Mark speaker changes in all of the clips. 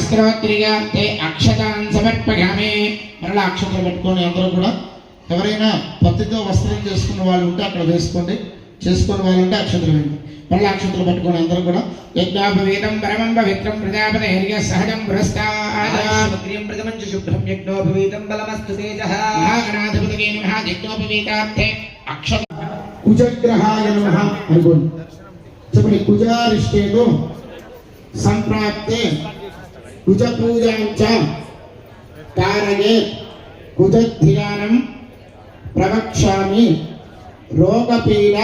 Speaker 1: వస్త్రోత్రిగా తే అక్షతాన్ సమర్పయామి. మరలా అక్షతలు పెట్టుకొని అందరూ కూడా ఎవరైనా పత్తితో వస్త్రం చేసుకున్న వాళ్ళు ఉంటే అక్కడ వేసుకోండి, చేసుకున్న వాళ్ళు ఉంటే అక్షతలు వేయండి. మరలా అక్షతలు పట్టుకొని అందరూ కూడా యజ్ఞోపవీతం పరమం పవిత్రం ప్రజాపతి హరియ సహజం పురస్కారం ప్రథమంచ శుభ్రం యజ్ఞోపవీతం బలమస్తు తేజః మహాగణాధిపతయే నమః. యజ్ఞోపవీతార్థే అక్షత కుజగ్రహాయ నమః అనుకోండి. చెప్పండి. కుజారిష్టేతో సంప్రాప్తే కుజ పూజాంచ కారయే కుజధ్యానం ప్రవక్ష్యామి రోగపీడ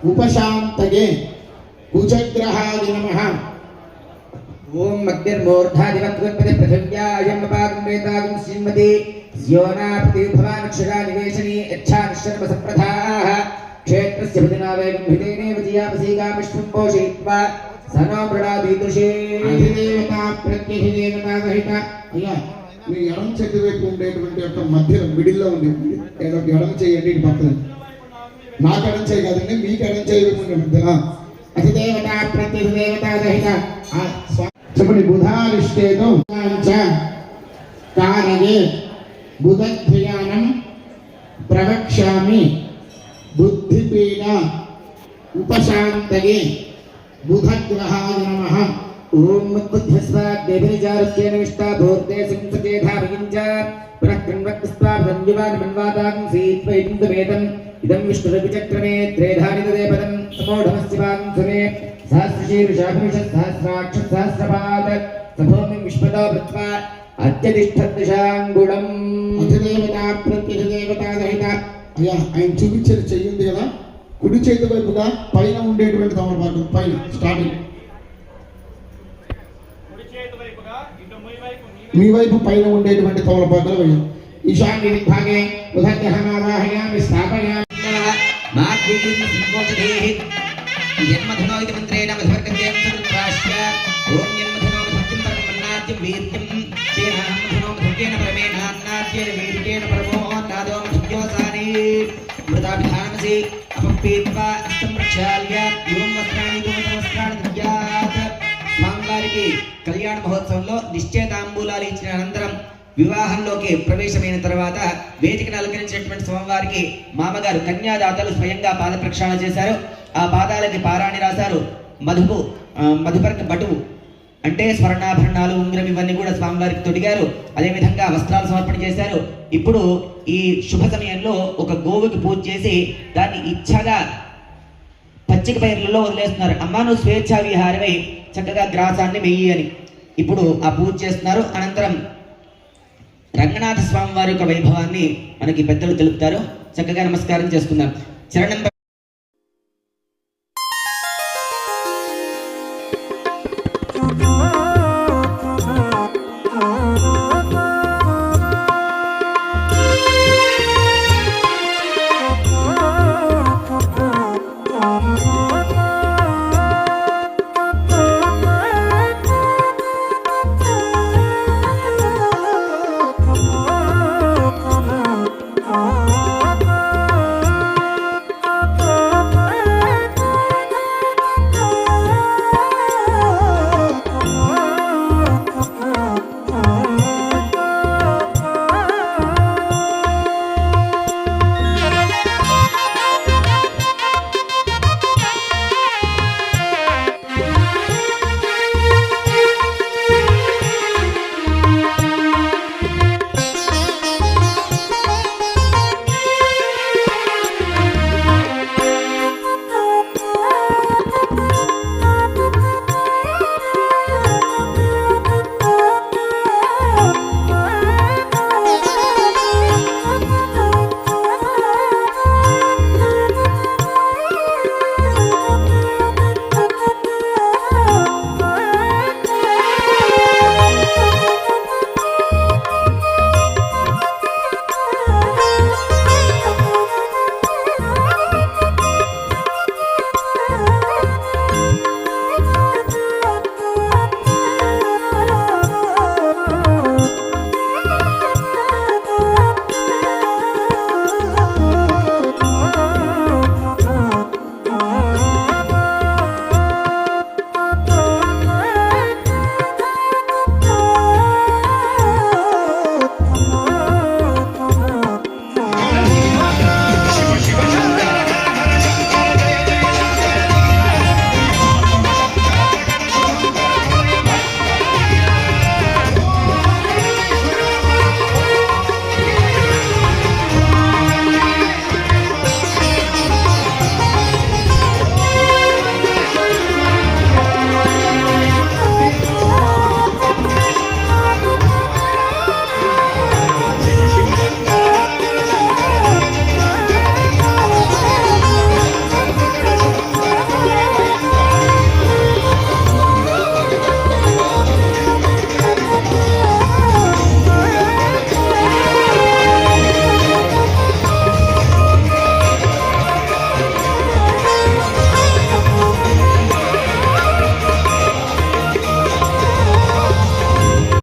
Speaker 1: ఉపశాంతయే కుజగ్రహాయ నమః. ఓం మధ్యర్మూర్ధాదివత్వత్పదే పృథివ్యాయం అపాగం వేదాగం శ్రీమతి యోనాపతి భవానక్షగా నివేశనీ యచ్ఛానుశర్మ సప్రధాః క్షేత్రస్య భుజనావేగం హితేనేవ జియాపసీగా విష్ణుం పోషయిత్వా సనో మృడాదీదృశే. అధిదేవతా ప్రత్యధిదేవతా సహిత. అయ్యా మీ ఎడమ చేతి వైపు ఉండేటువంటి యొక్క మధ్యలో మిడిల్లో ఉంది ఎడమ చేయండి. ఇటు పక్కన నాకు ఎడం చేయి కాదండి, మీకు ఎడం చేయి ఉండే మధ్యలో అధిదేవతా ప్రత్యధిదేవతా సహిత. చెప్పండి. బుధారిష్టేతో కారయే బుధధ్యానం ప్రవక్ష్యామి బుద్ధిపీడ ఉపశాంతయే బుధగ్రహాయ నమః. ఓం మద్బుద్ధ్యస్వాద్దేవినిజారుత్యేన విష్ఠా భూర్తే సింసచేధా భగించ పునఃకృన్వక్స్వాపదంజువాన్ మన్వాదాగం సీత్వైకుందవేదం ఇదం విష్ణురవిచక్రమే త్రేధానిదేపదం సమోఢమస్యవాగం సురే సహస్రశీర్షాభిష సహస్రాక్ష సహస్రపాద సభూమిం విశ్వతో వృత్వా అత్యతిష్ఠద్దిశాంగుళం. అధిదేవతా ప్రత్యధిదేవతా సహిత. అయ్యా ఆయన చూపించిన చెయ్యి ఉంది కదా, కుడి చేతి వైపుగా పైన ఉండేటువంటి తమలపాకు పైన స్టార్టింగ్ మీ వైపు పైన ఉండేటువంటి తమలపాకులు వేయండి. ఈశాన్య విభాగే ఉదగ్రహమావాహయామి స్థాపయామి. జన్మధనోది మంత్రేణ మధువర్గం సముద్రాశ్య ఓం జన్మధనో మధుర్గం పరమన్నాద్యం వీర్యం సేనామధనో మధుర్గేణ పరమేణాన్నాద్యేన వీర్యేణ పరమో నాదో మధుర్యోసాని మృతాభిధానసి అపపీత్వా సంరక్షాల్య యోం వస్త్రాణి వస్త్రాణి దివ్యాత్. స్వామివారికి కళ్యాణ మహోత్సవంలో నిశ్చయతాంబూలాలు ఇచ్చిన అనంతరం వివాహంలోకి ప్రవేశమైన తర్వాత వేదికను అలంకరించినటువంటి స్వామివారికి మామగారు కన్యాదాతలు స్వయంగా పాద ప్రక్షాళన చేశారు. ఆ పాదాలకి పారాణి రాశారు. మధుపర్క బటువు అంటే స్వర్ణాభరణాలు, ఉంగరం ఇవన్నీ కూడా స్వామివారికి తొడిగారు. అదేవిధంగా వస్త్రాలు సమర్పణ చేశారు. ఇప్పుడు ఈ శుభ సమయంలో ఒక గోవుకి పూజ చేసి దాన్ని ఇచ్చగా పచ్చిక పైర్లలో వదిలేస్తున్నారు. అమ్మా నువ్వు స్వేచ్ఛా విహారమై చక్కగా గ్రాసాన్ని వెయ్యి అని ఇప్పుడు ఆ పూజ చేస్తున్నారు. అనంతరం రంగనాథ స్వామి వారి యొక్క వైభవాన్ని మనకి పెద్దలు తెలుపుతారు. చక్కగా నమస్కారం చేసుకుందాం. చరణం